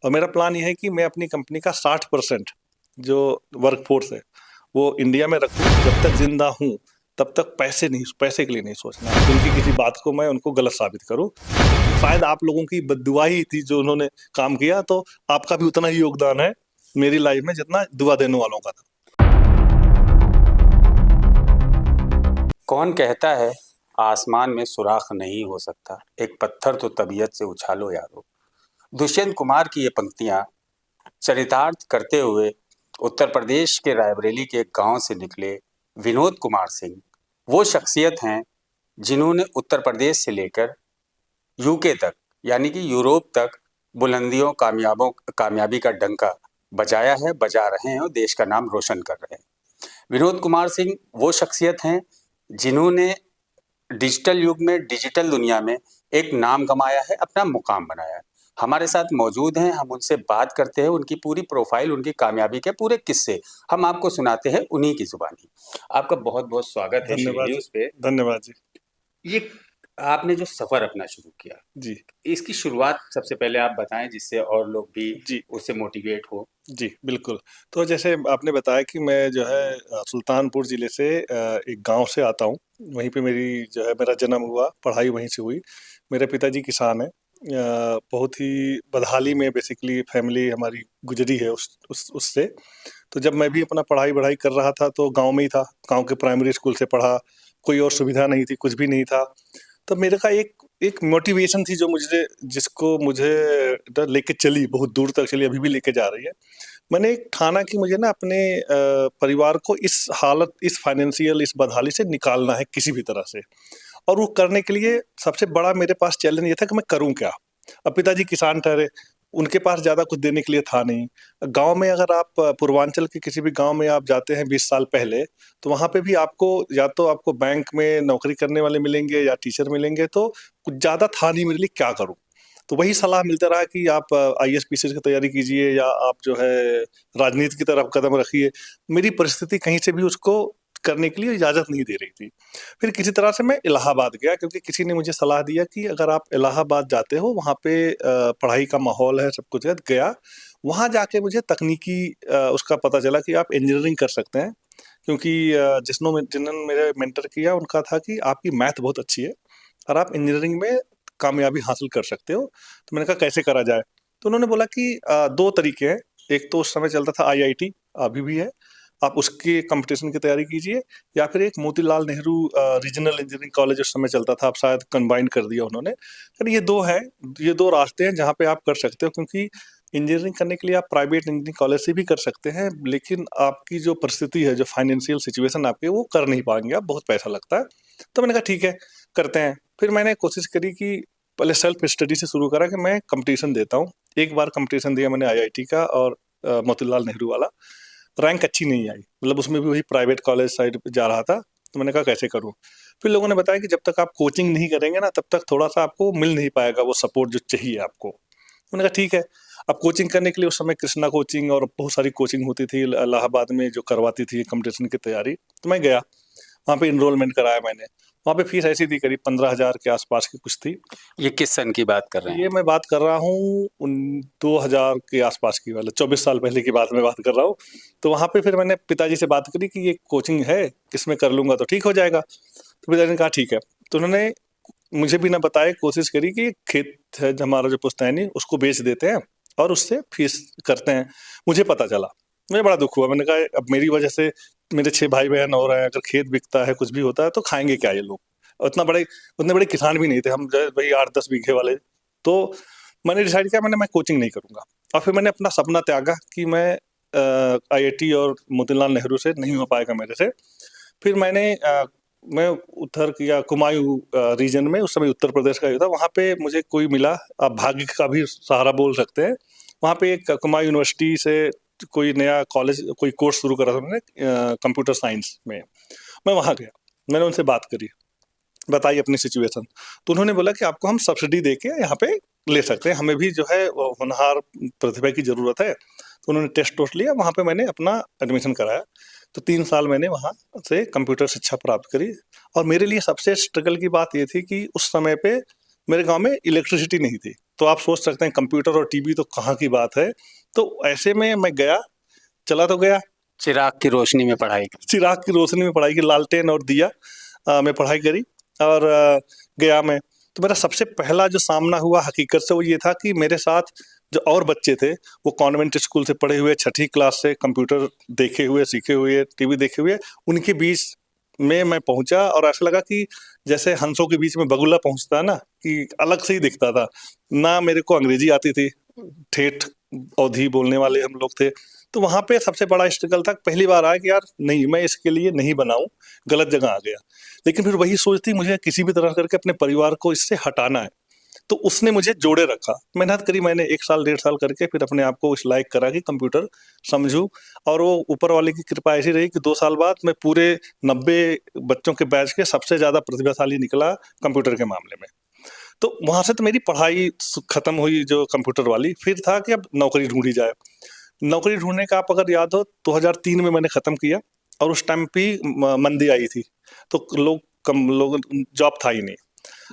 और मेरा प्लान ये है कि मैं अपनी कंपनी का 60% जो वर्कफोर्स है वो इंडिया में रखूँ। जब तक जिंदा हूँ तब तक पैसे के लिए नहीं सोचना है। उनकी किसी बात को मैं उनको गलत साबित करूँ। शायद आप लोगों की बद्दुआ ही थी जो उन्होंने काम किया, तो आपका भी उतना ही योगदान है मेरी लाइफ में जितना दुआ देने वालों का था। कौन कहता है आसमान में सुराख नहीं हो सकता, एक पत्थर तो तबीयत से उछालो यारो। दुष्यंत कुमार की ये पंक्तियां चरितार्थ करते हुए उत्तर प्रदेश के रायबरेली के एक गांव से निकले विनोद कुमार सिंह वो शख्सियत हैं जिन्होंने उत्तर प्रदेश से लेकर यूके तक यानी कि यूरोप तक बुलंदियों कामयाबी का डंका बजाया है, बजा रहे हैं और देश का नाम रोशन कर रहे हैं। विनोद कुमार सिंह वो शख्सियत हैं जिन्होंने डिजिटल युग में, डिजिटल दुनिया में एक नाम कमाया है, अपना मुकाम बनाया है। हमारे साथ मौजूद हैं, हम उनसे बात करते हैं, उनकी पूरी प्रोफाइल, उनकी कामयाबी के पूरे किस्से हम आपको सुनाते हैं उन्हीं की जुबानी। आपका बहुत बहुत स्वागत है श्री धन्यवाद न्यूज़ पे। धन्यवाद जी। ये आपने जो सफर अपना शुरू किया जी इसकी शुरुआत सबसे पहले आप बताएं जिससे और लोग भी जी उससे मोटिवेट हो। जी बिल्कुल। तो जैसे आपने बताया कि मैं जो है सुल्तानपुर ज़िले से एक गांव से आता हूं। वहीं पे मेरी जो है मेरा जन्म हुआ, पढ़ाई वहीं से हुई। मेरे पिताजी किसान हैं। बहुत ही बदहाली में बेसिकली फैमिली हमारी गुजरी है उससे। तो जब मैं भी अपना पढ़ाई बढ़ाई कर रहा था तो गांव में ही था। गांव के प्राइमरी स्कूल से पढ़ा। कोई और सुविधा नहीं थी, कुछ भी नहीं था। तो मेरे का एक एक मोटिवेशन थी जो मुझे लेके चली, बहुत दूर तक चली, अभी भी लेके जा रही है। मैंने एक ठाना कि मुझे ना अपने परिवार को इस फाइनेंशियल इस बदहाली से निकालना है किसी भी तरह से। और वो करने के लिए सबसे बड़ा मेरे पास चैलेंज ये था कि मैं करूं क्या। अब पिताजी किसान ठहरे, उनके पास ज़्यादा कुछ देने के लिए था नहीं। गांव में अगर आप पूर्वांचल के किसी भी गांव में आप जाते हैं 20 साल पहले, तो वहां पे भी आपको या तो आपको बैंक में नौकरी करने वाले मिलेंगे या टीचर मिलेंगे। तो कुछ ज़्यादा था नहीं मेरे लिए, क्या करूं। तो वही सलाह मिलता रहा कि आप आईएएस पीसीएस की तैयारी कीजिए या आप जो है राजनीति की तरफ कदम रखिए। मेरी परिस्थिति कहीं से भी उसको करने के लिए इजाज़त नहीं दे रही थी। फिर किसी तरह से मैं इलाहाबाद गया, क्योंकि किसी ने मुझे सलाह दिया कि अगर आप इलाहाबाद जाते हो वहाँ पे पढ़ाई का माहौल है, सब कुछ है। गया, वहाँ जाके मुझे तकनीकी उसका पता चला कि आप इंजीनियरिंग कर सकते हैं। क्योंकि जिन्होंने मेरे मेंटर किया उनका था कि आपकी मैथ बहुत अच्छी है और आप इंजीनियरिंग में कामयाबी हासिल कर सकते हो। तो मैंने कहा कैसे करा जाए। तो उन्होंने बोला कि दो तरीके हैं। एक तो उस समय चलता था आईआईटी, अभी भी है, आप उसके कंपटीशन की तैयारी कीजिए। या फिर एक Motilal Nehru regional engineering college उस समय चलता था, अब शायद कंबाइन कर दिया उन्होंने। यानी ये दो रास्ते हैं जहाँ पे आप कर सकते हो। क्योंकि इंजीनियरिंग करने के लिए आप प्राइवेट इंजीनियरिंग कॉलेज से भी कर सकते हैं, लेकिन आपकी जो परिस्थिति है, जो फाइनेंशियल सिचुएशन आपकी, वो कर नहीं पाएंगे आप, बहुत पैसा लगता है। तो मैंने कहा ठीक है, करते हैं। फिर मैंने कोशिश करी कि पहले सेल्फ स्टडी से शुरू करा कि मैं कंपटीशन देता हूँ। एक बार कंपटीशन दिया मैंने आईआईटी का और मोतीलाल नेहरू वाला। रैंक अच्छी नहीं आई, मतलब उसमें भी वही प्राइवेट कॉलेज साइड पे जा रहा था। तो मैंने कहा कैसे करूँ। फिर लोगों ने बताया कि जब तक आप कोचिंग नहीं करेंगे ना, तब तक थोड़ा सा आपको मिल नहीं पाएगा वो सपोर्ट जो चाहिए आपको। मैंने कहा ठीक है। अब कोचिंग करने के लिए उस समय कृष्णा कोचिंग और बहुत सारी कोचिंग होती थी इलाहाबाद में जो करवाती थी कंपटीशन की तैयारी। तो मैं गया, वहाँ पे इनरोलमेंट कराया मैंने। वहाँ पे फीस ऐसी थी, करीब 15,000 के आसपास की कुछ थी। ये किस सन की बात कर रहे हैं? ये मैं बात कर रहा हूँ 2000 के आसपास की, वाला 24 साल पहले की बात मैं बात कर रहा हूँ। तो वहाँ पे फिर मैंने पिताजी से बात करी कि ये कोचिंग है, इसमें कर लूंगा तो ठीक हो जाएगा। तो पिताजी ने कहा ठीक है। तो उन्होंने मुझे भी ना बताए कोशिश करी कि खेत है हमारा जो पुश्तैनी, उसको बेच देते हैं और उससे फीस करते हैं। मुझे पता चला, मुझे बड़ा दुख हुआ। मैंने कहा अब मेरी वजह से मेरे 6 भाई बहन और हैं, अगर खेत बिकता है, कुछ भी होता है, तो खाएंगे क्या ये लोग। उतने बड़े किसान भी नहीं थे हम, जो है वही 8-10 बीघे वाले। तो मैंने डिसाइड किया, मैं कोचिंग नहीं करूंगा। और फिर मैंने अपना सपना त्यागा कि मैं आईआईटी और मोतीलाल नेहरू से नहीं हो पाएगा मेरे से। फिर मैं उधर किया कुमायूं रीजन में, उस समय उत्तर प्रदेश का ही था। वहाँ पे मुझे कोई मिला, आप भाग्य का भी सहारा बोल सकते हैं। वहाँ पे एक कुमायूं यूनिवर्सिटी से कोई नया कॉलेज, कोई कोर्स शुरू करा था उन्होंने कंप्यूटर साइंस में। मैं वहाँ गया, मैंने उनसे बात करी, बताई अपनी सिचुएशन। तो उन्होंने बोला कि आपको हम सब्सिडी दे के यहाँ पे ले सकते हैं, हमें भी जो है वो होनहार प्रतिभा की ज़रूरत है। तो उन्होंने टेस्ट वोस्ट लिया, वहाँ पे मैंने अपना एडमिशन कराया। तो 3 साल मैंने वहाँ से कंप्यूटर शिक्षा प्राप्त करी। और मेरे लिए सबसे स्ट्रगल की बात ये थी कि उस समय पे मेरे गांव में इलेक्ट्रिसिटी नहीं थी। तो आप सोच सकते हैं कंप्यूटर और टीवी तो कहाँ की बात है। तो ऐसे में मैं गया, चला तो गया, चिराग की रोशनी में पढ़ाई की। चिराग की रोशनी में पढ़ाई की, लालटेन और दिया में पढ़ाई करी और गया मैं। तो मेरा सबसे पहला जो सामना हुआ हकीकत से वो ये था कि मेरे साथ जो और बच्चे थे वो कॉन्वेंट स्कूल से पढ़े हुए, छठी क्लास से कंप्यूटर देखे हुए, सीखे हुए, टीवी देखे हुए, उनके बीच में मैं पहुंचा और ऐसा लगा कि जैसे हंसों के बीच में बगुला पहुंचता है ना, कि अलग से ही दिखता था। ना मेरे को अंग्रेजी आती थी, ठेठ अवधी बोलने वाले हम लोग थे। तो वहाँ पे सबसे बड़ा स्ट्रगल था, पहली बार आया कि यार नहीं, मैं इसके लिए नहीं बनाऊं, गलत जगह आ गया। लेकिन फिर वही सोच थी, मुझे किसी भी तरह करके अपने परिवार को इससे हटाना है। तो उसने मुझे जोड़े रखा, मेहनत करी मैंने 1 साल 1.5 साल करके, फिर अपने आप को इस लायक करा कि कंप्यूटर समझूं। और वो ऊपर वाले की कृपा ऐसी रही कि 2 साल बाद मैं पूरे 90 बच्चों के बैच के सबसे ज़्यादा प्रतिभाशाली निकला कंप्यूटर के मामले में। तो वहाँ से तो मेरी पढ़ाई खत्म हुई जो कंप्यूटर वाली। फिर था कि अब नौकरी ढूंढी जाए। नौकरी ढूंढने का, आप अगर याद हो, 2003 में मैंने ख़त्म किया और उस टाइम पे मंदी आई थी, तो लोग जॉब था ही नहीं,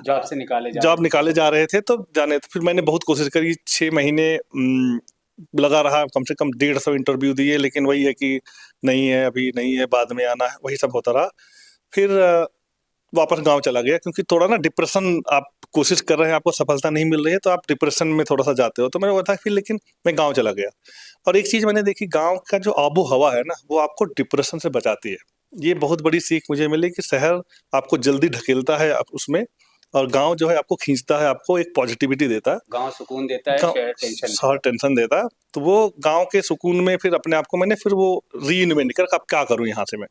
जॉब निकाले जा रहे थे। तो जाने तो फिर मैंने बहुत कोशिश करी, 6 महीने लगा रहा, कम से कम 150 इंटरव्यू दिए, लेकिन वही है कि नहीं है, अभी नहीं है, बाद में आना है, वही सब होता रहा। फिर वापस गांव चला गया, क्योंकि थोड़ा ना डिप्रेशन, आप कोशिश कर रहे हैं, आपको सफलता नहीं मिल रही है, तो आप डिप्रेशन में थोड़ा सा जाते हो। तो मैंने बताया फिर, लेकिन मैं गांव चला गया। और एक चीज़ मैंने देखी, गांव का जो आबो हवा है ना, वो आपको डिप्रेशन से बचाती है। ये बहुत बड़ी सीख मुझे मिली कि शहर आपको जल्दी ढकेलता है आप उसमें, और गांव जो है आपको खींचता है, आपको एक पॉजिटिविटी देता है। गांव सुकून देता है, शहर टेंशन देता है। तो वो गांव के सुकून में फिर अपने आप को मैंने फिर वो री इन्वेंट कर, अब क्या करूं यहाँ से। मैं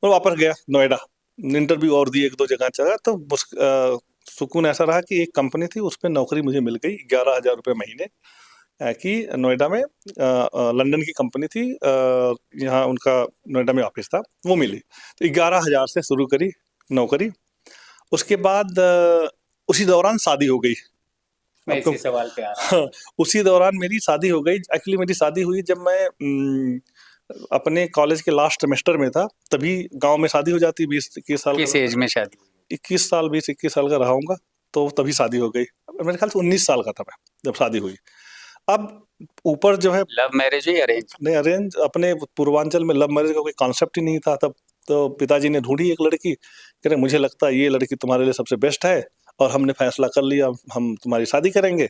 वापस गया नोएडा, इंटरव्यू और दिए, 1-2 जगह चला। तो सुकून ऐसा रहा कि एक कंपनी थी, उसमें नौकरी मुझे मिल गई 11,000 रुपये महीने की, नोएडा में। लंदन की कंपनी थी, यहाँ उनका नोएडा में ऑफिस था, वो मिली। तो 11,000 से शुरू करी नौकरी। उसके बाद उसी दौरान शादी हो गई। मैं इसी सवाल पे आ रहा हूं। उसी दौरान मेरी शादी हो गई। एक्चुअली मेरी शादी हुई जब मैं अपने कॉलेज के लास्ट सेमेस्टर में था, तभी गांव में शादी हो जाती। 20-21 साल किस एज में शादी? 21 साल, 20-21 साल का रहा हूँगा, तो तभी शादी हो गई। मेरे ख्याल से 19 साल का था मैं जब शादी हुई। अब ऊपर जो है, लव मैरिज है अरेंज? नहीं, अरेंज। अपने पूर्वांचल में लव मैरिज का कोई कॉन्सेप्ट ही नहीं था तब। तो पिताजी ने ढूंढी एक लड़की, कह रहे मुझे लगता है ये लड़की तुम्हारे लिए सबसे बेस्ट है, और हमने फैसला कर लिया, हम तुम्हारी शादी करेंगे।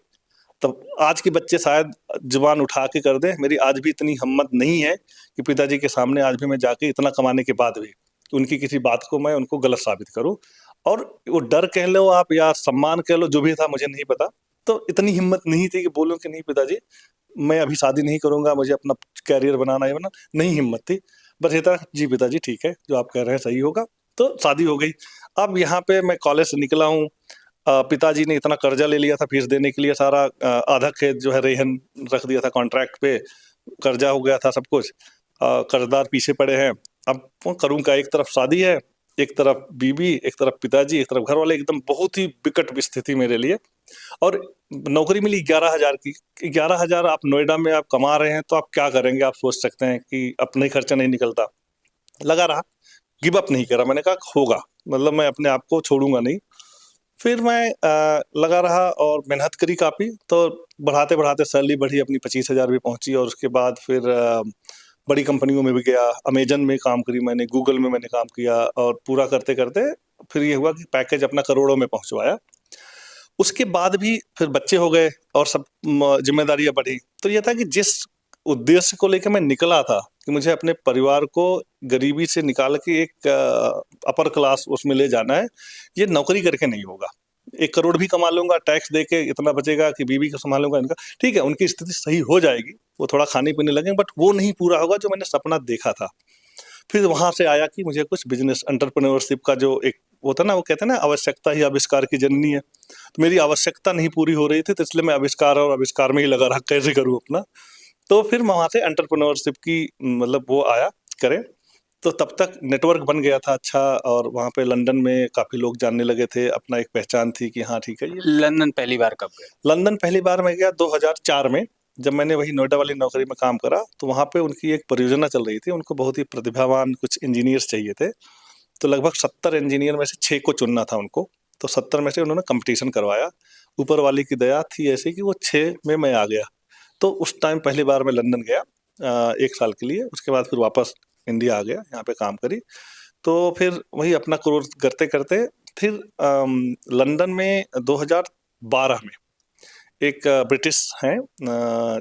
तब आज के बच्चे शायद जुबान उठा के कर दें, मेरी आज भी इतनी हिम्मत नहीं है कि पिताजी के सामने आज भी मैं जाके, इतना कमाने के बाद भी, कि उनकी किसी बात को मैं उनको गलत साबित करूं। और वो डर कह लो आप या सम्मान कह लो, जो भी था मुझे नहीं पता। तो इतनी हिम्मत नहीं थी कि बोलूं कि नहीं पिताजी, मैं अभी शादी नहीं करूंगा, मुझे अपना कैरियर बनाना है, बना नहीं, हिम्मत थी। बस ये था, जी पिताजी ठीक है, जो आप कह रहे हैं सही होगा। तो शादी हो गई। अब यहाँ पे मैं कॉलेज से निकला हूँ, पिताजी ने इतना कर्जा ले लिया था फीस देने के लिए, सारा आधा खेत जो है रेहन रख दिया था कॉन्ट्रैक्ट पे, कर्जा हो गया था सब कुछ, कर्जदार पीछे पड़े हैं। अब वो करूँ क्या, एक तरफ शादी है, एक तरफ बीवी, एक तरफ पिताजी, एक तरफ घर वाले, एकदम बहुत ही विकट स्थिति मेरे लिए। और नौकरी मिली 11,000 की। 11,000 आप नोएडा में आप कमा रहे हैं, तो आप क्या करेंगे, आप सोच सकते हैं कि अपने खर्चा नहीं निकलता। लगा रहा, गिव अप नहीं करा, मैंने कहा होगा, मतलब मैं अपने आप को छोड़ूंगा नहीं। फिर मैं लगा रहा और मेहनत करी काफ़ी। तो बढ़ाते बढ़ाते सैलरी बढ़ी, अपनी 25,000 भी पहुंची। और उसके बाद फिर बड़ी कंपनियों में भी गया, अमेजन में काम करी मैंने, गूगल में मैंने काम किया, और पूरा करते करते फिर ये हुआ कि पैकेज अपना करोड़ों में पहुंचवाया। उसके बाद भी फिर बच्चे हो गए और सब जिम्मेदारियां बढ़ी। तो ये था कि जिस उद्देश्य को लेकर मैं निकला था कि मुझे अपने परिवार को गरीबी से निकाल के एक अपर क्लास उसमें ले जाना है, ये नौकरी करके नहीं होगा। 1 करोड़ भी कमा लूंगा, टैक्स दे के इतना बचेगा कि बीवी को संभालूंगा, इनका ठीक है, उनकी स्थिति सही हो जाएगी, वो थोड़ा खाने पीने लगे, बट वो नहीं पूरा होगा जो मैंने सपना देखा था। फिर वहां से आया कि मुझे कुछ बिजनेस एंटरप्रेन्योरशिप का जो एक होता ना, वो कहते हैं ना, आवश्यकता ही आविष्कार की जननी है। तो मेरी आवश्यकता नहीं पूरी हो रही थी, तो इसलिए मैं आविष्कार और आविष्कार में ही लगा रहा, कैसे करूँ अपना। तो फिर वहाँ से एंटरप्रेन्योरशिप की मतलब वो आया करें। तो तब तक नेटवर्क बन गया था अच्छा, और वहाँ पे लंदन में काफ़ी लोग जानने लगे थे, अपना एक पहचान थी कि हाँ ठीक है ये। लंदन पहली बार कब गए? लंदन पहली बार मैं गया 2004 में, जब मैंने वही नोएडा वाली नौकरी में काम करा। तो वहाँ पे उनकी एक परियोजना चल रही थी, उनको बहुत ही प्रतिभावान कुछ इंजीनियर्स चाहिए थे। तो लगभग 70 इंजीनियर में से 6 को चुनना था उनको। तो 70 में से उन्होंने कंपटीशन करवाया, ऊपर वाले की दया थी ऐसे कि वो 6 में मैं आ गया। तो उस टाइम पहली बार मैं लंदन गया 1 साल के लिए, उसके बाद फिर वापस इंडिया आ गया, यहाँ पे काम करी। तो फिर वही अपना कोर्स करते-करते फिर लंदन में 2012 में एक ब्रिटिश हैं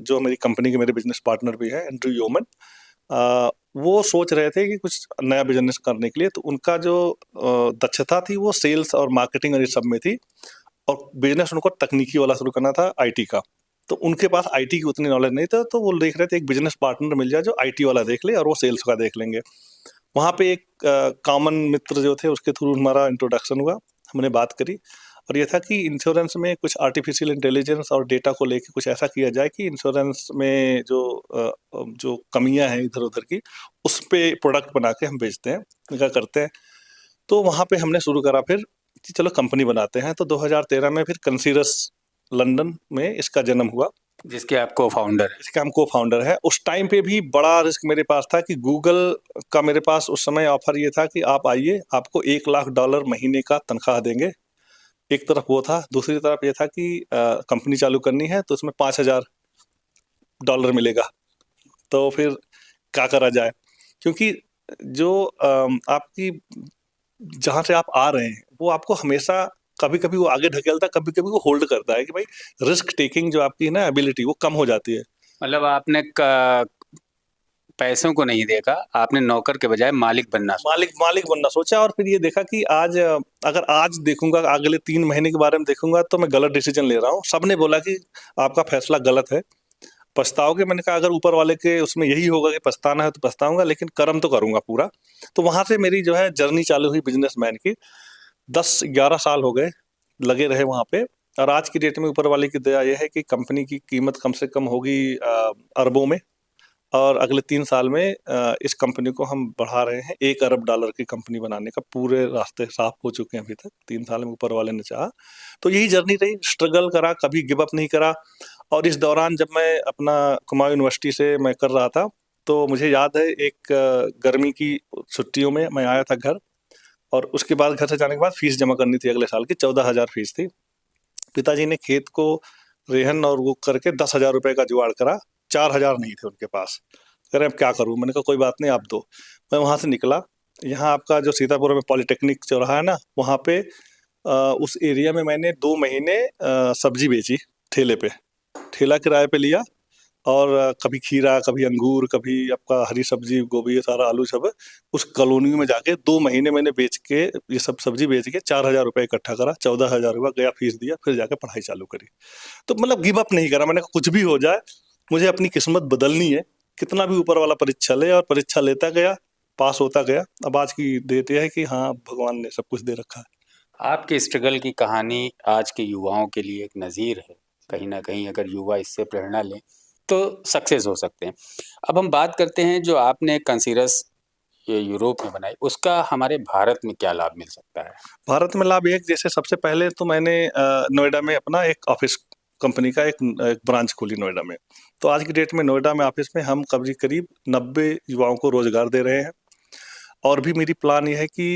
जो मेरी कंपनी के मेरे बिज़नेस पार्टनर भी हैं, एंड्रयू योमन। वो सोच रहे थे कि कुछ नया बिज़नेस करने के लिए, तो उनका जो दक्षता थी वो सेल्स और मार्केटिंग और ये सब में थी, और बिज़नेस उनको तकनीकी वाला शुरू करना था, आईटी का। तो उनके पास आईटी की उतनी नॉलेज नहीं था, तो वो देख रहे थे एक बिज़नेस पार्टनर मिल जाए जो आईटी वाला देख ले और वो सेल्स का देख लेंगे। वहाँ पे एक कॉमन मित्र जो थे उसके थ्रू हमारा इंट्रोडक्शन हुआ, हमने बात करी, और ये था कि इंश्योरेंस में कुछ आर्टिफिशियल इंटेलिजेंस और डेटा को लेके कुछ ऐसा किया जाए कि इंश्योरेंस में जो कमियां हैं इधर उधर की, उस पे प्रोडक्ट बना के हम बेचते हैं, क्या करते हैं। तो वहाँ पे हमने शुरू करा फिर कि चलो कंपनी बनाते हैं। तो 2013 में फिर कंसीरस लंदन में इसका जन्म हुआ, जिसके आप को फाउंडर है। इसका हम को फाउंडर है। उस टाइम पे भी बड़ा रिस्क मेरे पास था कि गूगल का मेरे पास उस समय ऑफर ये था कि आप आइए, आपको $1 लाख महीने का तनख्वाह देंगे। एक तरफ वो था, दूसरी तरफ ये था कि कंपनी चालू करनी है तो उसमें $5,000 मिलेगा। तो फिर क्या करा जाए, क्योंकि जो आपकी जहाँ से आप आ रहे हैं वो आपको हमेशा कभी कभी वो आगे ढकेलता, कभी कभी वो होल्ड करता है कि भाई रिस्क टेकिंग जो आपकी है ना एबिलिटी, वो कम हो जाती है। मतलब आपने पैसों को नहीं देखा, आपने नौकर के बजाय मालिक बनना सोचा। मालिक मालिक बनना सोचा, और फिर ये देखा कि आज अगर आज देखूंगा, अगले 3 महीने के बारे में देखूंगा तो मैं गलत डिसीजन ले रहा हूँ। सबने बोला कि आपका फैसला गलत है, पछताओगे। मैंने कहा अगर ऊपर वाले के उसमें यही होगा कि पछताना है तो पछताऊंगा, लेकिन कर्म तो करूंगा पूरा। तो वहां से मेरी जो है जर्नी चालू हुई बिजनेसमैन की। 10-11 साल हो गए लगे रहे वहां पे, और आज की डेट में ऊपर वाले की दया यह है कि कंपनी की कीमत कम से कम होगी अरबों में, और अगले 3 साल में इस कंपनी को हम बढ़ा रहे हैं $1 अरब की कंपनी बनाने का। पूरे रास्ते साफ हो चुके हैं अभी तक, 3 साल में ऊपर वाले ने चाहा। तो यही जर्नी रही, स्ट्रगल करा, कभी गिव अप नहीं करा। और इस दौरान जब मैं अपना कुमाऊं यूनिवर्सिटी से मैं कर रहा था, तो मुझे याद है एक गर्मी की छुट्टियों में मैं आया था घर, और उसके बाद घर से जाने के बाद फीस जमा करनी थी अगले साल की, 14,000 फीस थी। पिताजी ने खेत को रेहन और वो करके $10,000 का जुगाड़ करा, 4,000 नहीं थे उनके पास। कह रहे अब क्या करूँ, मैंने कहा कोई बात नहीं, आप दो। मैं वहाँ से निकला, यहाँ आपका जो सीतापुर में पॉलिटेक्निक चौराहा है ना, वहाँ पे उस एरिया में मैंने 2 महीने सब्जी बेची, ठेले पे, ठेला किराए पे लिया। और कभी खीरा, कभी अंगूर, कभी आपका हरी सब्जी, गोभी, ये सारा आलू सब उस कॉलोनी में जाके 2 महीने मैंने बेच के, ये सब सब्जी बेच के $4,000 इकट्ठा करा। 14,000 हुआ, गया फीस दिया, फिर जाके पढ़ाई चालू करी। तो मतलब गिव अप नहीं करा, मैंने कहा कुछ भी हो जाए मुझे अपनी किस्मत बदलनी है, कितना भी ऊपर वाला परीक्षा ले, और परीक्षा लेता गया, पास होता गया। अब आज की डेट यह है कि हाँ, भगवान ने सब कुछ दे रखा है। आपके स्ट्रगल की कहानी आज के युवाओं के लिए एक नज़ीर है। कहीं ना कहीं अगर युवा इससे प्रेरणा लें तो सक्सेस हो सकते हैं। अब हम बात करते हैं जो आपने कंसीरस ये यूरोप में बनाई, उसका हमारे भारत में क्या लाभ मिल सकता है। भारत में लाभ, एक जैसे सबसे पहले तो मैंने नोएडा में अपना एक ऑफिस, कंपनी का एक ब्रांच खोली नोएडा में। तो आज की डेट में नोएडा में ऑफिस में हम करीब करीब 90 युवाओं को रोजगार दे रहे हैं। और भी मेरी प्लान ये है कि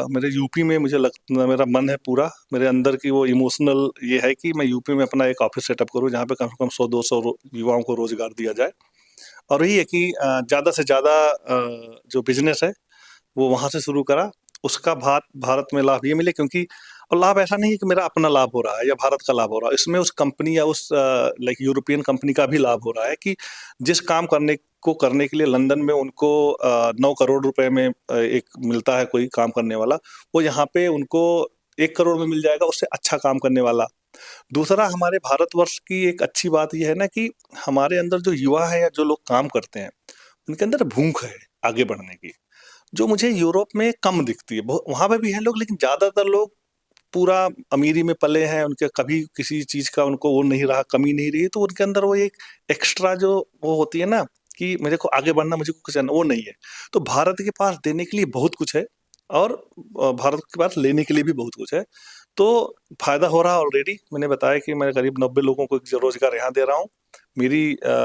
मेरे यूपी में मेरा मन है पूरा, मेरे अंदर की वो इमोशनल ये है कि मैं यूपी में अपना एक ऑफिस सेटअप करूँ जहाँ पे कम से कम 100-200 युवाओं को रोजगार दिया जाए। और यही है कि ज़्यादा से ज़्यादा जो बिजनेस है वो वहाँ से शुरू करा, उसका भारत में लाभ ये मिले, क्योंकि और लाभ ऐसा नहीं है कि मेरा अपना लाभ हो रहा है या भारत का लाभ हो रहा है, इसमें उस कंपनी या उस लाइक यूरोपियन कंपनी का भी लाभ हो रहा है कि जिस काम करने के लिए लंदन में उनको 9 करोड़ रुपए में एक मिलता है कोई काम करने वाला, वो यहाँ पे उनको 1 करोड़ में मिल जाएगा, उससे अच्छा काम करने वाला। दूसरा, हमारे भारतवर्ष की एक अच्छी बात यह है ना कि हमारे अंदर जो युवा है या जो लोग काम करते हैं, उनके अंदर भूख है आगे बढ़ने की, जो मुझे यूरोप में कम दिखती है। वहां पे भी हैं लोग, लेकिन ज्यादातर लोग पूरा अमीरी में पले हैं, उनके कभी किसी चीज का उनको वो नहीं रहा, कमी नहीं रही, तो उनके अंदर वो एक एक्स्ट्रा जो वो होती है ना कि मेरे को आगे बढ़ना, मुझे कुछ करना, वो नहीं है। तो भारत के पास देने के लिए बहुत कुछ है, और भारत के पास लेने के लिए भी बहुत कुछ है। तो फायदा हो रहा है ऑलरेडी। मैंने बताया कि मैं करीब 90 लोगों को रोजगार यहाँ दे रहा हूँ। मेरी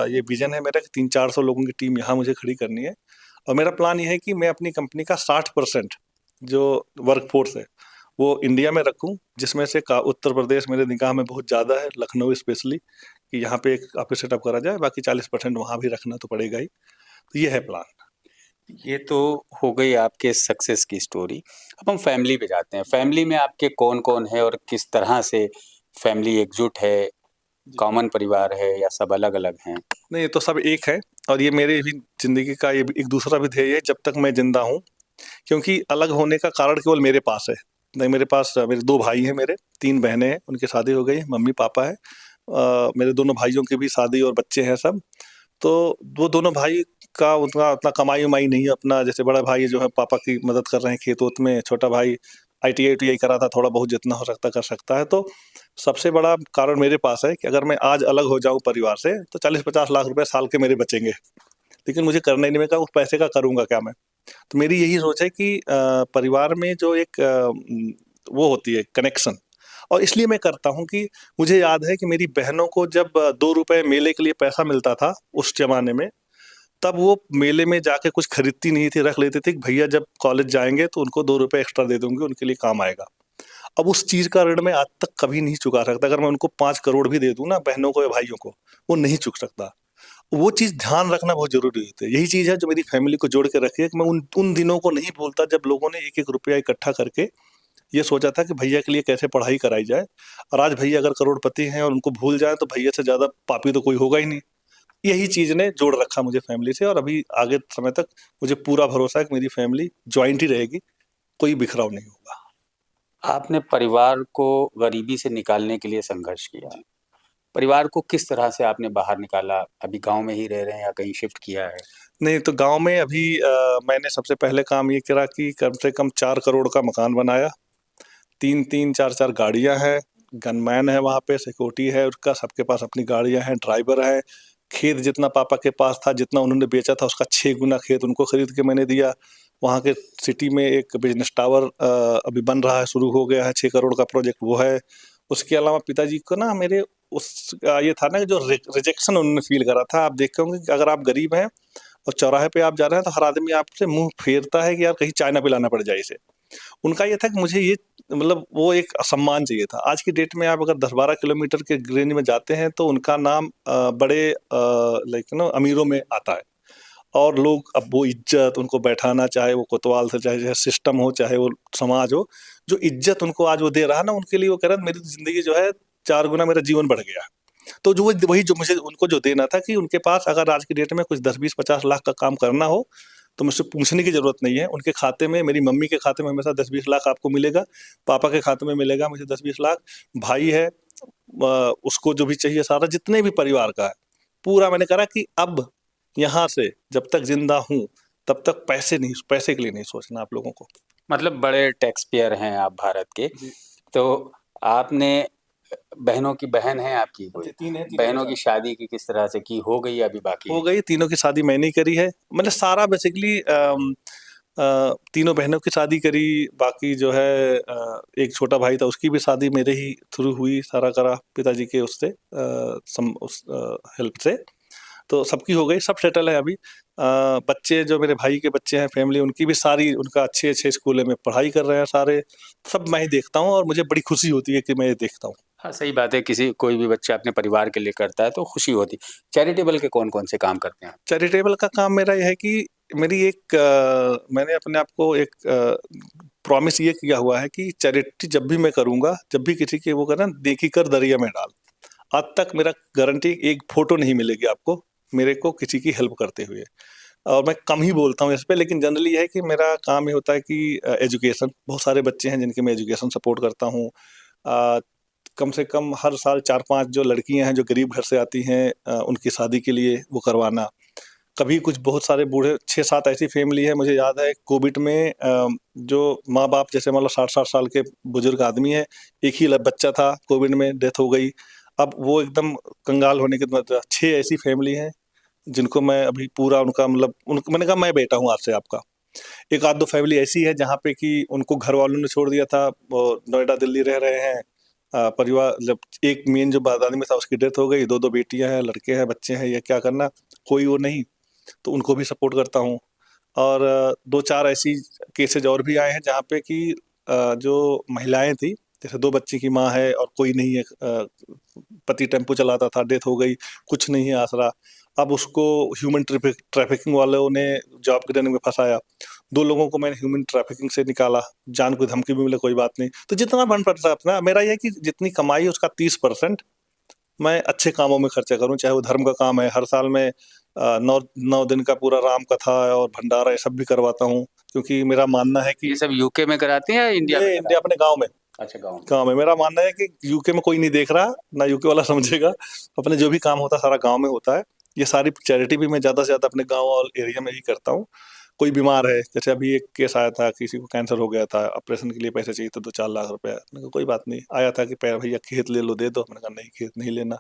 ये विजन है मेरा कि 300-400 लोगों की टीम यहाँ मुझे खड़ी करनी है। और मेरा प्लान ये है कि मैं अपनी कंपनी का 60% जो वर्क फोर्स है वो इंडिया में रखूं, जिसमें से उत्तर प्रदेश मेरे निगाह में बहुत ज़्यादा है, लखनऊ स्पेशली, कि यहाँ पे एक ऑफिस सेटअप करा जाए, बाकी 40% वहाँ भी रखना तो पड़ेगा ही। तो ये है प्लान। ये तो हो गई आपके सक्सेस की स्टोरी। अब हम फैमिली पे जाते हैं। फैमिली में आपके कौन कौन है और किस तरह से फैमिली एकजुट है? जी। कॉमन परिवार है या सब अलग अलग हैं? नहीं, ये तो सब एक है, और ये मेरे भी ज़िंदगी का ये एक दूसरा भी ध्येय है जब तक मैं ज़िंदा हूँ, क्योंकि अलग होने का कारण केवल मेरे पास है। नहीं, मेरे पास मेरे 2 भाई हैं, मेरे 3 बहनें हैं, उनकी शादी हो गई, मम्मी-पापा हैं। मेरे दोनों भाइयों की भी शादी और बच्चे हैं सब। तो वो दोनों भाई का उतना उतना कमाई-वमाई नहीं है अपना, जैसे बड़ा भाई जो है पापा की मदद कर रहे हैं खेत-वोत में, छोटा भाई आईटीआई-उईटीआई करा था, थोड़ा बहुत जितना हो सकता कर सकता है। तो सबसे बड़ा कारण मेरे पास है कि अगर मैं आज अलग हो जाऊँ परिवार से, तो 40-50 लाख रुपए साल के मेरे बचेंगे। लेकिन मुझे करना ही नहीं, मैं कहा उस पैसे का करूँगा क्या मैं? तो मेरी यही सोच है कि परिवार में जो एक वो होती है कनेक्शन, और इसलिए मैं करता हूँ कि मुझे याद है कि मेरी बहनों को जब ₹2 मेले के लिए पैसा मिलता था उस ज़माने में, तब वो मेले में जाके कुछ खरीदती नहीं थी, रख लेती थी कि भैया जब कॉलेज जाएँगे तो उनको ₹2 एक्स्ट्रा दे दूँगी, उनके लिए काम आएगा। अब उस चीज़ का ऋण मैं आज तक कभी नहीं चुका सकता। अगर मैं उनको 5 करोड़ भी दे दूँ ना बहनों को या भाइयों को, वो नहीं चूक सकता। वो चीज़ ध्यान रखना बहुत ज़रूरी होता है। यही चीज़ है जो मेरी फैमिली को जोड़ के रखी है कि मैं उन उन दिनों को नहीं भूलता जब लोगों ने एक-एक रुपया इकट्ठा करके ये सोचा था कि भैया के लिए कैसे पढ़ाई कराई जाए, और आज भैया अगर करोड़पति हैं और उनको भूल जाएँ तो भैया से ज़्यादा पापी तो कोई होगा ही नहीं। यही चीज़ ने जोड़ रखा मुझे फैमिली से, और अभी आगे समय तक मुझे पूरा भरोसा है कि मेरी फैमिली जॉइंट ही रहेगी, कोई बिखराव नहीं होगा। आपने परिवार को गरीबी से निकालने के लिए संघर्ष किया। परिवार को किस तरह से आपने बाहर निकाला? अभी गाँव में ही रह रहे हैं या कहीं शिफ्ट किया है? नहीं, तो गाँव में अभी मैंने सबसे पहले काम ये करा कि कम से कम 4 करोड़ का मकान बनाया। 3-3 4-4 गाड़ियाँ हैं, गनमैन है वहाँ पे, सिक्योरिटी है उसका, सबके पास अपनी गाड़ियाँ हैं, ड्राइवर है। खेत जितना पापा के पास था, जितना उन्होंने बेचा था उसका 6 गुना खेत उनको खरीद के मैंने दिया। वहाँ के सिटी में एक बिज़नेस टावर अभी बन रहा है, शुरू हो गया है, 6 करोड़ का प्रोजेक्ट वो है। उसके अलावा पिताजी को ना मेरे ये था ना कि जो रिजेक्शन उन्होंने फ़ील करा था, आप देखे होंगे कि अगर आप गरीब हैं और चौराहे पे आप जा रहे हैं तो हर आदमी आपसे मुँह फेरता है कि यार कहीं चाय ना पिलाना पड़ जाए इसे। उनका ये था कि मुझे ये मतलब वो एक सम्मान चाहिए था। आज की डेट में आप अगर 10-12 किलोमीटर के रेंज में जाते हैं तो उनका नाम बड़े लाइक अमीरों में आता है, और लोग अब वो इज़्ज़त उनको बैठाना, चाहे वो कोतवाल से, चाहे सिस्टम हो, चाहे वो समाज हो, जो इज़्ज़त उनको आज वो दे रहा है ना, उनके लिए वो कह रहा है मेरी ज़िंदगी जो है 4 गुना मेरा जीवन बढ़ गया। तो जो वही जो मुझे उनको जो देना था कि उनके पास अगर आज की डेट में कुछ 10, 20, 50 लाख का काम करना हो, तो मुझसे पूछने की ज़रूरत नहीं है। उनके खाते में, मेरी मम्मी के खाते में हमेशा 10-20 लाख आपको मिलेगा, पापा के खाते में मिलेगा मुझे 10-20 लाख, भाई है उसको जो भी चाहिए सारा जितने भी परिवार का है, पूरा मैंने करा कि अब यहाँ से जब तक ज़िंदा हूँ, तब तक पैसे के लिए नहीं सोचना आप लोगों को। मतलब बड़े टैक्स पेयर हैं आप भारत के। जी। तो आपने बहनों की बहन है आपकी कोई? जी, 3 है, तीनों की बहनों की शादी शादी की किस तरह से की? हो गई या अभी बाकी हो है? गई, तीनों की शादी मैंने ही करी है। मतलब सारा बेसिकली तीनों बहनों की शादी करी, बाकी जो है एक छोटा भाई था उसकी भी शादी मेरे ही थ्रू हुई, सारा करा पिताजी के उससे उस हेल्प से। तो सबकी हो गई, सब सेटल है अभी। बच्चे जो मेरे भाई के बच्चे हैं, फैमिली उनकी भी सारी उनका अच्छे-अच्छे स्कूलों में पढ़ाई कर रहे हैं सारे। सब मैं ही देखता हूँ और मुझे बड़ी खुशी होती है कि मैं ये देखता हूँ। हाँ, सही बात है। किसी कोई भी बच्चा अपने परिवार के लिए करता है तो खुशी होती। चैरिटेबल के कौन-कौन से काम करते हैं? चैरिटेबल का काम मेरा ये है कि मेरी एक मैंने अपने आप को एक प्रॉमिस ये किया हुआ है कि चैरिटी जब भी मैं करूँगा, जब भी किसी की वो करे ना, नेकी कर दरिया में डाल। आज तक मेरा गारंटी एक फ़ोटो नहीं मिलेगी आपको, मेरे को किसी की हेल्प करते हुए। और मैं कम ही बोलता हूँ इस पे, लेकिन जनरली ये है कि मेरा काम ये होता है कि एजुकेशन, बहुत सारे बच्चे हैं जिनकी मैं एजुकेशन सपोर्ट करता हूँ। अ, कम से कम हर साल 4-5 जो लड़कियाँ हैं जो गरीब घर से आती हैं, उनकी शादी के लिए वो करवाना। कभी कुछ बहुत सारे बूढ़े 6-7 ऐसी फैमिली है, मुझे याद है कोविड में जो माँ-बाप जैसे मान लो 60-60 साल के बुजुर्ग आदमी हैं, एक ही बच्चा था, कोविड में डेथ हो गई। अब वो एकदम कंगाल होने के मतलब 6 ऐसी फैमिली हैं, जिनको मैं अभी पूरा उनका मतलब उनको मैंने कहा मैं बेटा हूँ आज से आपका। एक आध 2 फैमिली ऐसी है जहाँ पे कि उनको घर वालों ने छोड़ दिया था, वो नोएडा, दिल्ली रह रहे हैं। परिवार मतलब एक मेन जो आदमी था उसकी डेथ हो गई, 2-2 बेटियाँ हैं, लड़के हैं, बच्चे हैं, ये क्या करना, कोई वो नहीं। तो उनको भी सपोर्ट करता हूँ। और 2-4 ऐसी केसेज़ और भी आए हैं जहाँ पे कि जो महिलाएं थी, जैसे 2 बच्चे की माँ है और कोई नहीं है, पति टेम्पो चलाता था, डेथ हो गई, कुछ नहीं है आसरा। अब उसको ह्यूमन ट्रैफिकिंग वालों ने जॉब गिराने में फंसाया। 2 लोगों को मैंने ह्यूमन ट्रैफिकिंग से निकाला, जान को धमकी भी मिले कोई बात नहीं। तो जितना बन पड़ता अपना, मेरा ये है कि जितनी कमाई है उसका 30% मैं अच्छे कामों में खर्चा करूँ, चाहे वो धर्म का काम है। हर साल मैं 9 दिन का पूरा राम कथा और भंडारा ये सब भी करवाता हूँ, क्योंकि मेरा मानना है कि ये सब यूके में कराते हैं या इंडिया में ये कराते इंडिया अपने गाँव में, हैं? अच्छा, गाँव में। गाँव में। मेरा मानना है कि यूके में कोई नहीं देख रहा, ना यूके वाला समझेगा। अपने जो भी काम होता है सारा गाँव में होता है। ये सारी चैरिटी भी मैं ज़्यादा से ज़्यादा अपने गाँव और एरिया में ही करता हूँ। कोई बीमार है, जैसे अभी एक केस आया था, किसी को कैंसर हो गया था, ऑपरेशन के लिए पैसे चाहिए थे 2-4 लाख रुपए। मैंने कहा कोई बात नहीं, आया था कि भैया खेत ले लो, दे दो। मैंने कहा नहीं, खेत नहीं लेना,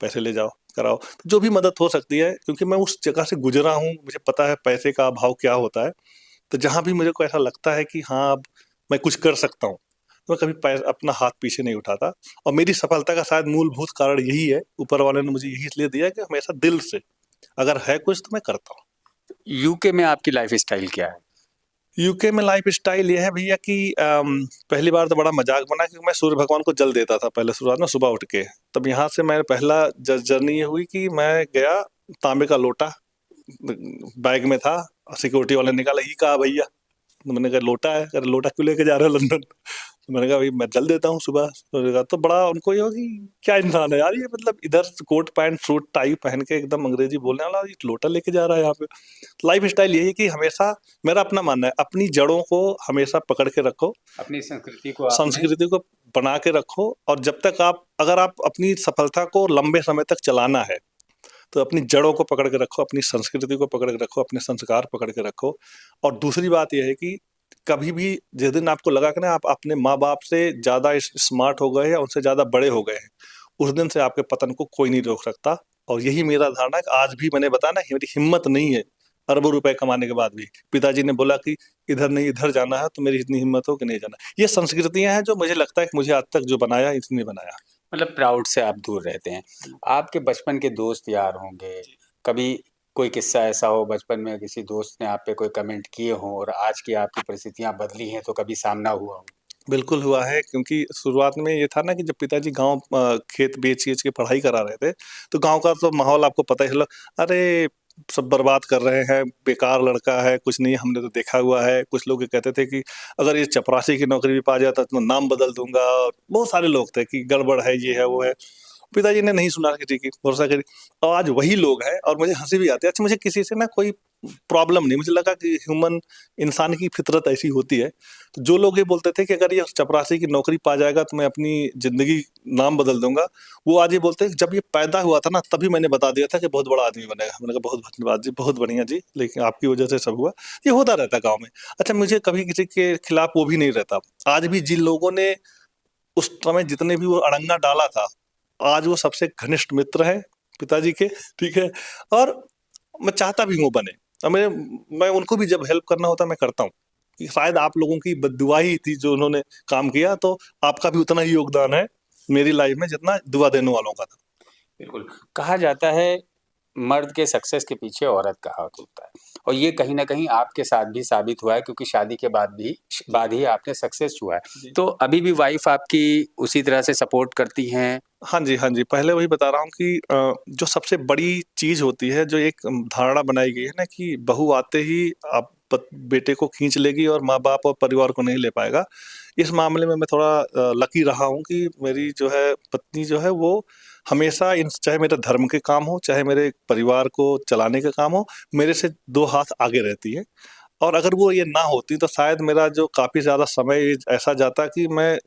पैसे ले जाओ, कराओ। तो जो भी मदद हो सकती है, क्योंकि मैं उस जगह से गुजरा हूँ, मुझे पता है पैसे का अभाव क्या होता है। तो जहाँ भी मुझे को ऐसा लगता है कि हाँ, अब मैं कुछ कर सकता हूँ, तो मैं कभी अपना हाथ पीछे नहीं उठाता। और मेरी सफलता का शायद मूलभूत कारण यही है, ऊपर वाले ने मुझे यही इसलिए दिया कि हमेशा दिल से अगर है कुछ तो मैं करता हूँ। यूके में आपकी लाइफ स्टाइल क्या है? यूके में लाइफ स्टाइल ये है भैया कि पहली बार तो बड़ा मजाक बना, क्योंकि मैं सूर्य भगवान को जल देता था पहले शुरुआत में सुबह उठ के। तब यहाँ से मेरा पहला जर्नी ये हुई कि मैं गया, तांबे का लोटा बैग में था, सिक्योरिटी वाले ने निकाला, ये कहा भैया? तो मैंने कहा लोटा है। कह रहे लोटा क्यों लेके जा रहे हो लंदन? तो मैंने कहा भाई मैं जल देता हूँ सुबह। तो उन्होंने कहा, तो बड़ा उनको ये हो कि क्या इंसान है यार ये, मतलब इधर कोट पैंट सूट टाई पहन के एकदम अंग्रेजी बोलने वाला, ये लोटा लेके जा रहा है यहाँ पे। लाइफ स्टाइल यही है कि हमेशा, मेरा अपना मानना है, अपनी जड़ों को हमेशा पकड़ के रखो, अपनी संस्कृति को आपने संस्कृति को बना के रखो। और जब तक आप, अगर आप अपनी सफलता को लंबे समय तक चलाना है, तो अपनी जड़ों को पकड़ के रखो, अपनी संस्कृति को पकड़ के रखो, अपने संस्कार पकड़ के रखो। और दूसरी बात यह है कि कभी भी जिस दिन आपको लगा कि ना आप अपने माँ बाप से ज़्यादा स्मार्ट हो गए हैं, उनसे ज़्यादा बड़े हो गए हैं, उस दिन से आपके पतन को कोई नहीं रोक सकता। और यही मेरा धारणा है कि आज भी मैंने बताया ना कि मेरी हिम्मत नहीं है, अरबों रुपए कमाने के बाद भी पिताजी ने बोला कि इधर नहीं इधर जाना है, तो मेरी इतनी हिम्मत हो कि नहीं जाना। ये संस्कृतियां हैं जो मुझे लगता है कि मुझे आज तक जो बनाया इसने बनाया। मतलब प्राउड से आप दूर रहते हैं। आपके बचपन के दोस्त यार होंगे, कभी कोई किस्सा ऐसा हो बचपन में किसी दोस्त ने आप पे कोई कमेंट किए हों और आज की आपकी परिस्थितियां बदली हैं तो कभी सामना हुआ हो? बिल्कुल हुआ है, क्योंकि शुरुआत में ये था ना कि जब पिताजी गाँव खेत बेच-बेच के पढ़ाई करा रहे थे, तो गाँव का तो माहौल आपको पता ही चला, अरे! सब बर्बाद कर रहे हैं, बेकार लड़का है, कुछ नहीं, हमने तो देखा हुआ है। कुछ लोग ये कहते थे कि अगर ये चपरासी की नौकरी भी पा जाता तो नाम बदल दूँगा। बहुत सारे लोग थे कि गड़बड़ है, ये है, वो है। पिताजी ने नहीं सुना किसी की, भरोसा करी। और आज वही लोग हैं और मुझे हँसी भी आती है। अच्छा, मुझे किसी से ना कोई प्रॉब्लम नहीं, मुझे लगा कि ह्यूमन इंसान की फितरत ऐसी होती है। तो जो लोग ये बोलते थे कि अगर ये चपरासी की नौकरी पा जाएगा तो मैं अपनी ज़िंदगी नाम बदल दूँगा, वो आज ये बोलते हैं कि जब ये पैदा हुआ था ना तभी मैंने बता दिया था कि बहुत बड़ा आदमी बनेगा। मैंने कहा बहुत धन्यवाद जी, बहुत बढ़िया जी, लेकिन आपकी वजह से सब हुआ। ये होता रहता है गाँव में। अच्छा, मुझे कभी किसी के खिलाफ वो भी नहीं रहता। आज भी जिन लोगों ने उस समय जितने भी वो अड़ंगा डाला था, आज वो सबसे घनिष्ठ मित्र हैं पिताजी के, ठीक है? और मैं चाहता भी हूँ वो बने। और मैं उनको भी जब हेल्प करना होता है मैं करता हूँ, कि शायद आप लोगों की बद्दुआ ही थी जो उन्होंने काम किया, तो आपका भी उतना ही योगदान है मेरी लाइफ में जितना दुआ देने वालों का था। बिल्कुल। कहा जाता है मर्द के सक्सेस के पीछे औरत का हाथ होता है और ये कहीं न कहीं आपके साथ भी साबित हुआ है क्योंकि शादी के बाद ही आपने सक्सेस हुआ है। जी। तो अभी भी वाइफ़ आपकी उसी तरह से सपोर्ट करती हैं? हाँ जी, हाँ जी। पहले वही बता रहा हूँ कि जो सबसे बड़ी चीज़ होती है, जो एक धारणा बनाई गई है ना कि बहू आते ही आप बेटे को खींच लेगी और माँ-बाप और परिवार को नहीं ले पाएगा। इस मामले में मैं थोड़ा लकी रहा हूँ कि मेरी जो है पत्नी जो है वो हमेशा इन, चाहे मेरे धर्म के काम हो, चाहे मेरे परिवार को चलाने का काम हो, मेरे से 2 हाथ आगे रहती है। और अगर वो ये ना होती तो शायद मेरा जो काफ़ी ज़्यादा समय ऐसा जाता कि मैं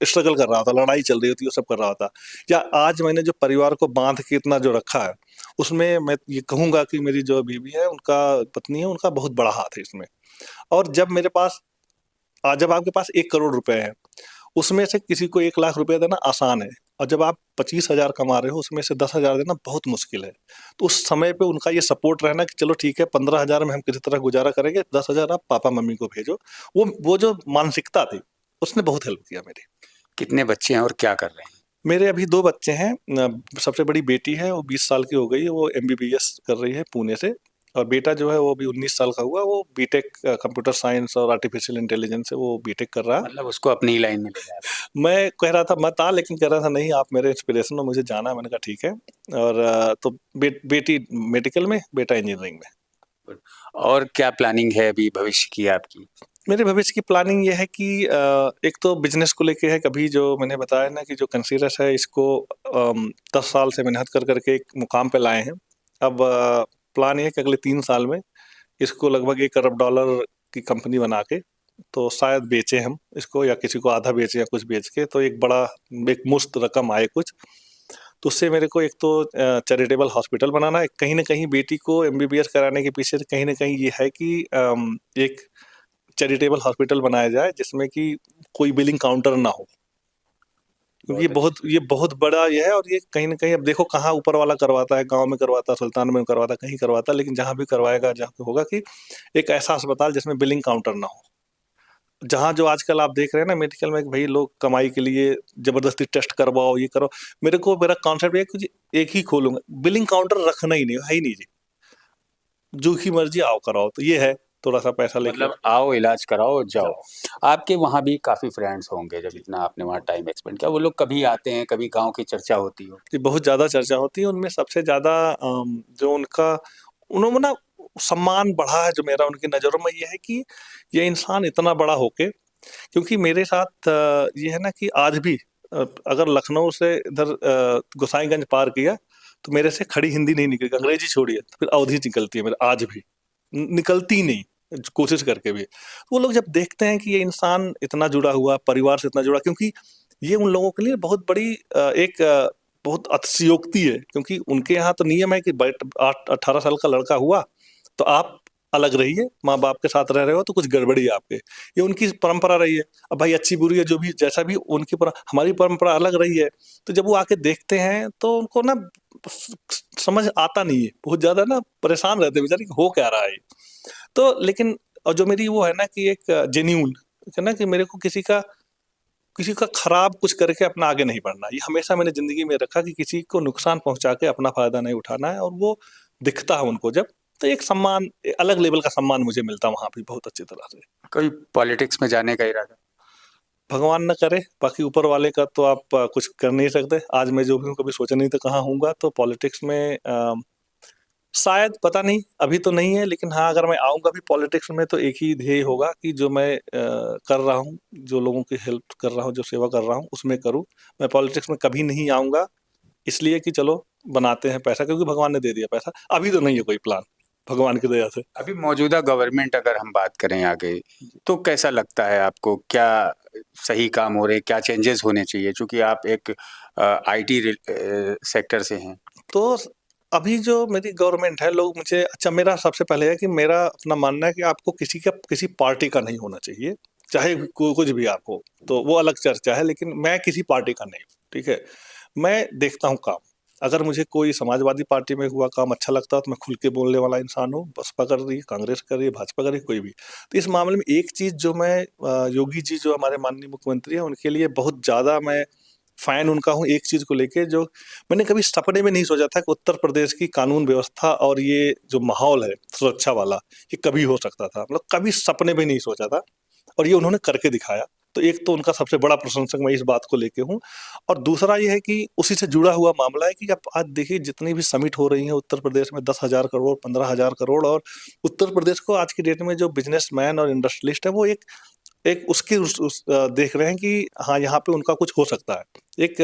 स्ट्रगल कर रहा था, लड़ाई चल रही होती, वो सब कर रहा था। या आज मैंने जो परिवार को बाँध के इतना जो रखा है, उसमें मैं ये कहूँगा कि मेरी जो बीवी है, उनका पत्नी है, उनका बहुत बड़ा हाथ है इसमें। और जब मेरे पास जब आपके पास 1 करोड़ रुपए हैं, उसमें से किसी को 1 लाख रुपए देना आसान है, और जब आप 25,000 कमा रहे हो, उसमें से 10,000 देना बहुत मुश्किल है। तो उस समय पे उनका ये सपोर्ट रहना कि चलो ठीक है, 15,000 में हम किसी तरह गुज़ारा करेंगे, 10,000 आप पापा-मम्मी को भेजो। वो जो मानसिकता थी, उसने बहुत हेल्प किया मेरी। कितने बच्चे हैं और क्या कर रहे हैं? मेरे अभी 2 बच्चे हैं। सबसे बड़ी बेटी है, वो 20 साल की हो गई है, वो एमबीबीएस कर रही है पुणे से। और बेटा जो है वो अभी 19 साल का हुआ, वो बीटेक कंप्यूटर साइंस और आर्टिफिशियल इंटेलिजेंस से वो बीटेक कर रहा है। मतलब उसको अपनी लाइन में ले जा रहे मैं कह रहा था मत आ, लेकिन कह रहा था नहीं आप मेरे इंस्पिरेशन हो, मुझे जाना है। मैंने कहा ठीक है। और तो बेटी मेडिकल में, बेटा इंजीनियरिंग में। हैं। और क्या प्लानिंग है अभी भविष्य की आपकी? मेरे भविष्य की प्लानिंग ये है कि एक तो बिजनेस को लेके है, कभी जो मैंने बताया ना कि जो कंसीडर्स है इसको 10 साल से मेहनत कर करके एक मुकाम पे लाए हैं। अब प्लान ये है कि अगले 3 साल में इसको लगभग $1 अरब की कंपनी बना के तो शायद बेचें हम इसको, या किसी को आधा बेचें या कुछ बेच के, तो एक बड़ा एक मुश्त रकम आए कुछ। तो उससे मेरे को एक तो चैरिटेबल हॉस्पिटल बनाना है, कहीं ना कहीं बेटी को एमबीबीएस कराने के पीछे कहीं ना कहीं ये है कि एक चैरिटेबल हॉस्पिटल बनाया जाए जिसमें कि कोई बिलिंग काउंटर ना हो। क्योंकि बहुत अच्छी। ये बहुत बड़ा ये है, और ये कहीं ना कहीं अब देखो कहाँ ऊपर वाला करवाता है, गांव में करवाता, सुल्तान में करवाता, कहीं करवाता, लेकिन जहाँ भी करवाएगा, जहाँ पे होगा कि एक ऐसा अस्पताल जिसमें बिलिंग काउंटर ना हो। जहाँ जो आजकल आप देख रहे हैं ना मेडिकल में कि भाई लोग कमाई के लिए जबरदस्ती टेस्ट करवाओ, ये करो। मेरा कॉन्सेप्ट ये है कि जी एक ही खोलूंगा, बिलिंग काउंटर रखना ही नहीं है ही नहीं जी, जो की मर्जी आओ कराओ, तो ये है थोड़ा सा पैसा लेके मतलब आओ इलाज कराओ जाओ। जाओ। आपके वहाँ भी काफ़ी फ्रेंड्स होंगे, जब इतना आपने वहाँ टाइम एक्सपेंड किया, वो लोग कभी आते हैं, कभी गाँव की चर्चा होती हो? ये बहुत ज़्यादा चर्चा होती है उनमें। सबसे ज़्यादा जो उनका उन्होंने ना सम्मान बढ़ा है जो मेरा उनकी नज़रों में, ये है कि ये इंसान इतना बड़ा होके, क्योंकि मेरे साथ ये है ना कि आज भी अगर लखनऊ से इधर गोसाईगंज पार किया तो मेरे से खड़ी हिंदी नहीं निकलेगी, अंग्रेजी छोड़िए तो फिर अवधी निकलती है मेरे, आज भी निकलती नहीं, कोशिश करके भी। वो लोग जब देखते हैं कि ये इंसान इतना जुड़ा हुआ, परिवार से इतना जुड़ा, क्योंकि ये उन लोगों के लिए बहुत बड़ी एक बहुत अतिशयोक्ति है, क्योंकि उनके यहाँ तो नियम है कि 18 साल का लड़का हुआ तो आप अलग रहिए, माँ बाप के साथ रह रहे हो तो कुछ गड़बड़ी है आपके, ये उनकी परंपरा रही है। अब भाई अच्छी बुरी है जो भी जैसा भी उनकी हमारी परंपरा अलग रही है। तो जब वो आके देखते हैं तो उनको ना समझ आता नहीं है, बहुत ज्यादा ना परेशान रहते हैं बेचारे कि हो क्या रहा है। तो लेकिन और जो मेरी वो है ना कि एक जेन्यून है ना कि मेरे को किसी का खराब कुछ करके अपना आगे नहीं बढ़ना, ये हमेशा मैंने जिंदगी में रखा कि किसी को नुकसान पहुंचा के अपना फायदा नहीं उठाना है। और वो दिखता है उनको जब, तो एक सम्मान, अलग लेवल का सम्मान मुझे मिलता वहां भी बहुत अच्छी तरह से। कोई पॉलिटिक्स में जाने का इरादा? भगवान न करे, बाकी ऊपर वाले का तो आप कुछ कर नहीं सकते। आज मैं जो भी हूँ कभी सोचा नहीं था कहाँ हूँगा, तो पॉलिटिक्स में शायद पता नहीं, अभी तो नहीं है, लेकिन हाँ अगर मैं आऊँगा भी पॉलिटिक्स में तो एक ही ध्येय होगा कि जो मैं कर रहा हूँ, जो लोगों की हेल्प कर रहा हूँ, जो सेवा कर रहा हूँ उसमें करूँ। मैं पॉलिटिक्स में कभी नहीं आऊँगा इसलिए कि चलो बनाते हैं पैसा, क्योंकि भगवान ने दे दिया पैसा। अभी तो नहीं है कोई प्लान, भगवान की दया से। अभी मौजूदा गवर्नमेंट अगर हम बात करें आगे, तो कैसा लगता है आपको? क्या सही काम हो रहे हैं? क्या चेंजेस होने चाहिए? चूँकि आप एक आईटी सेक्टर से हैं। तो अभी जो मेरी गवर्नमेंट है, लोग मुझे अच्छा, मेरा सबसे पहले है कि मेरा अपना मानना है कि आपको किसी पार्टी का नहीं होना चाहिए, चाहे कुछ भी आप हो, तो वो अलग चर्चा है, लेकिन मैं किसी पार्टी का नहीं हूँ, ठीक है। मैं देखता हूँ काम, अगर मुझे कोई समाजवादी पार्टी में हुआ काम अच्छा लगता है तो मैं खुल के बोलने वाला इंसान हूँ। बसपा कर रही है, कांग्रेस कर रही है, भाजपा कर रही है, कोई भी। तो इस मामले में एक चीज जो मैं योगी जी जो हमारे माननीय मुख्यमंत्री हैं उनके लिए बहुत ज्यादा मैं फैन उनका हूँ, एक चीज को लेके जो मैंने कभी सपने में नहीं सोचा था कि उत्तर प्रदेश की कानून व्यवस्था और ये जो माहौल है सुरक्षा वाला, ये कभी हो सकता था, मतलब कभी सपने में नहीं सोचा था, और ये उन्होंने करके दिखाया। तो एक तो उनका सबसे बड़ा प्रशंसक मैं इस बात को लेके हूँ। और दूसरा ये है कि उसी से जुड़ा हुआ मामला है कि अब आज देखिए जितनी भी समिट हो रही है उत्तर प्रदेश में, 10,000 करोड़, 15,000 करोड़, और उत्तर प्रदेश को आज की डेट में जो बिजनेसमैन और इंडस्ट्रियलिस्ट है वो एक एक उसकी देख रहे हैं कि हाँ यहाँ पे उनका कुछ हो सकता है। एक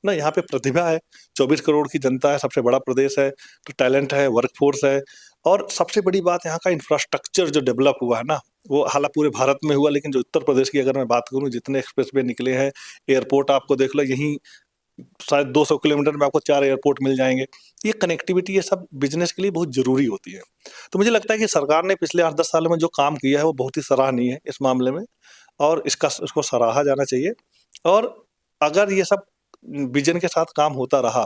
ना यहाँ पे प्रतिभा है, 24 करोड़ की जनता है, सबसे बड़ा प्रदेश है, तो टैलेंट है, वर्कफोर्स है। और सबसे बड़ी बात यहाँ का इंफ्रास्ट्रक्चर जो डेवलप हुआ है ना, वो हालांकि पूरे भारत में हुआ, लेकिन जो उत्तर प्रदेश की अगर मैं बात करूँ, जितने एक्सप्रेसवे निकले हैं, एयरपोर्ट आपको देख लो, यहीं शायद 200 किलोमीटर में आपको 4 एयरपोर्ट मिल जाएंगे। ये कनेक्टिविटी, ये सब बिजनेस के लिए बहुत जरूरी होती है। तो मुझे लगता है कि सरकार ने पिछले 8-10 सालों में जो काम किया है वो बहुत ही सराहनीय है इस मामले में, और इसको सराहा जाना चाहिए। और अगर ये सब विजन के साथ काम होता रहा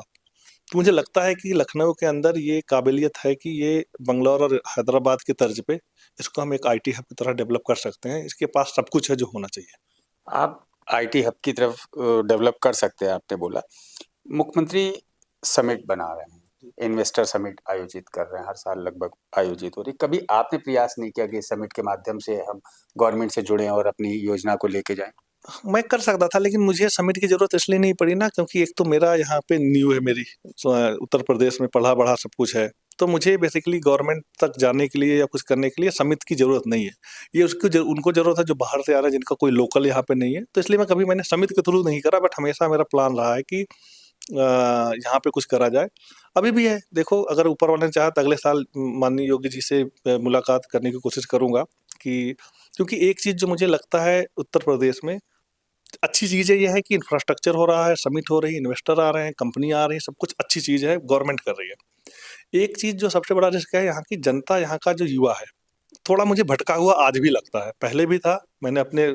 तो मुझे लगता है कि लखनऊ के अंदर ये काबिलियत है कि ये बंगलौर और हैदराबाद की तर्ज पे इसको हम एक आईटी हब की तरह डेवलप कर सकते हैं। इसके पास सब कुछ है जो होना चाहिए। आप आईटी हब की तरफ डेवलप कर सकते हैं, आपने बोला। मुख्यमंत्री समिट बना रहे हैं, इन्वेस्टर समिट आयोजित कर रहे हैं, हर साल लगभग आयोजित हो रही। कभी आपने प्रयास नहीं किया कि इस समिट के माध्यम से हम गवर्नमेंट से जुड़ें और अपनी योजना को लेके जाएं? मैं कर सकता था, लेकिन मुझे समिट की ज़रूरत इसलिए नहीं पड़ी ना, क्योंकि एक तो मेरा यहाँ पे न्यू है, मेरी उत्तर प्रदेश में पढ़ा बढ़ा सब कुछ है। तो मुझे बेसिकली गवर्नमेंट तक जाने के लिए या कुछ करने के लिए समिट की ज़रूरत नहीं है। ये उनको ज़रूरत है जो बाहर से आ रहे हैं, जिनका कोई लोकल यहाँ पे नहीं है। तो इसलिए मैंने समिट के थ्रू नहीं करा, बट हमेशा मेरा प्लान रहा है कि यहाँ पे कुछ करा जाए। अभी भी है, देखो अगर ऊपर वाले ने चाहा तो अगले साल माननीय योगी जी से मुलाकात करने की कोशिश करूँगा। कि क्योंकि एक चीज़ जो मुझे लगता है उत्तर प्रदेश में अच्छी चीज़ है, ये है कि इंफ्रास्ट्रक्चर हो रहा है, समिट हो रही है, इन्वेस्टर आ रहे हैं, कंपनी आ रही है, सब कुछ अच्छी चीज़ है, गवर्नमेंट कर रही है। एक चीज़ जो सबसे बड़ा रिस्क है, यहाँ की जनता, यहाँ का जो युवा है, थोड़ा मुझे भटका हुआ आज भी लगता है। पहले भी था, मैंने अपने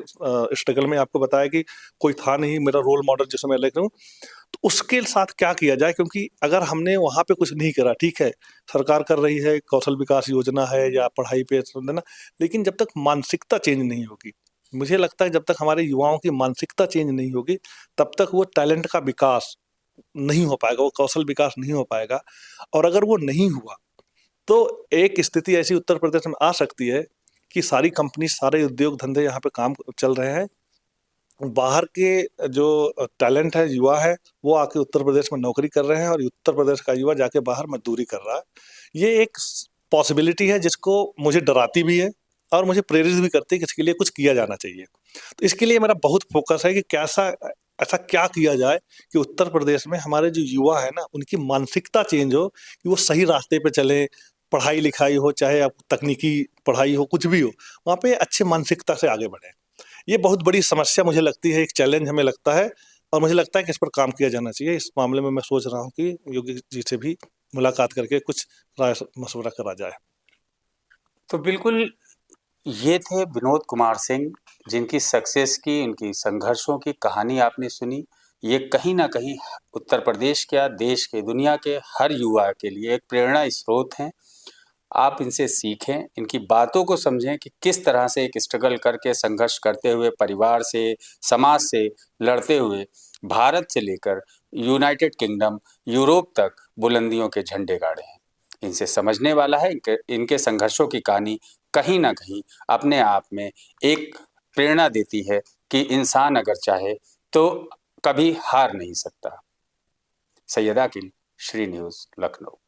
स्ट्रगल में आपको बताया कि कोई था नहीं मेरा रोल मॉडल जिसे मैं लेकर हूँ। तो उसके साथ क्या किया जाए, क्योंकि अगर हमने वहाँ पे कुछ नहीं करा, ठीक है, सरकार कर रही है, कौशल विकास योजना है या पढ़ाई पे देना, लेकिन जब तक मानसिकता चेंज नहीं होगी, मुझे लगता है जब तक हमारे युवाओं की मानसिकता चेंज नहीं होगी, तब तक वो टैलेंट का विकास नहीं हो पाएगा, वो कौशल विकास नहीं हो पाएगा। और अगर वो नहीं हुआ, तो एक स्थिति ऐसी उत्तर प्रदेश में आ सकती है कि सारी कंपनी, सारे उद्योग धंधे यहाँ पे काम चल रहे हैं, बाहर के जो टैलेंट है, युवा है, वो आके उत्तर प्रदेश में नौकरी कर रहे हैं और उत्तर प्रदेश का युवा जाके बाहर मजदूरी कर रहा है। ये एक पॉसिबिलिटी है जिसको मुझे डराती भी है और मुझे प्रेरित भी करती है कि इसके लिए कुछ किया जाना चाहिए। तो इसके लिए मेरा बहुत फोकस है कि कैसा ऐसा क्या किया जाए कि उत्तर प्रदेश में हमारे जो युवा है ना, उनकी मानसिकता चेंज हो, कि वो सही रास्ते पे चले। पढ़ाई लिखाई हो, चाहे आप तकनीकी पढ़ाई हो, कुछ भी हो, वहाँ पे अच्छे मानसिकता से आगे बढ़े। ये बहुत बड़ी समस्या मुझे लगती है, एक चैलेंज हमें लगता है, और मुझे लगता है कि इस पर काम किया जाना चाहिए। इस मामले में मैं सोच रहा हूँ कि योगी जी से भी मुलाकात करके कुछ राय मशवरा करा जाए। तो बिल्कुल, ये थे विनोद कुमार सिंह, जिनकी सक्सेस की, इनकी संघर्षों की कहानी आपने सुनी। ये कहीं ना कहीं उत्तर प्रदेश क्या, देश के, दुनिया के हर युवा के लिए एक प्रेरणा स्रोत हैं। आप इनसे सीखें, इनकी बातों को समझें कि किस तरह से एक स्ट्रगल करके, संघर्ष करते हुए, परिवार से, समाज से लड़ते हुए, भारत से लेकर यूनाइटेड किंगडम, यूरोप तक बुलंदियों के झंडे गाड़े हैं। इनसे समझने वाला है। इनके संघर्षों की कहानी कहीं ना कहीं अपने आप में एक प्रेरणा देती है कि इंसान अगर चाहे तो कभी हार नहीं सकता। सैयद आकिल, श्री न्यूज़, लखनऊ।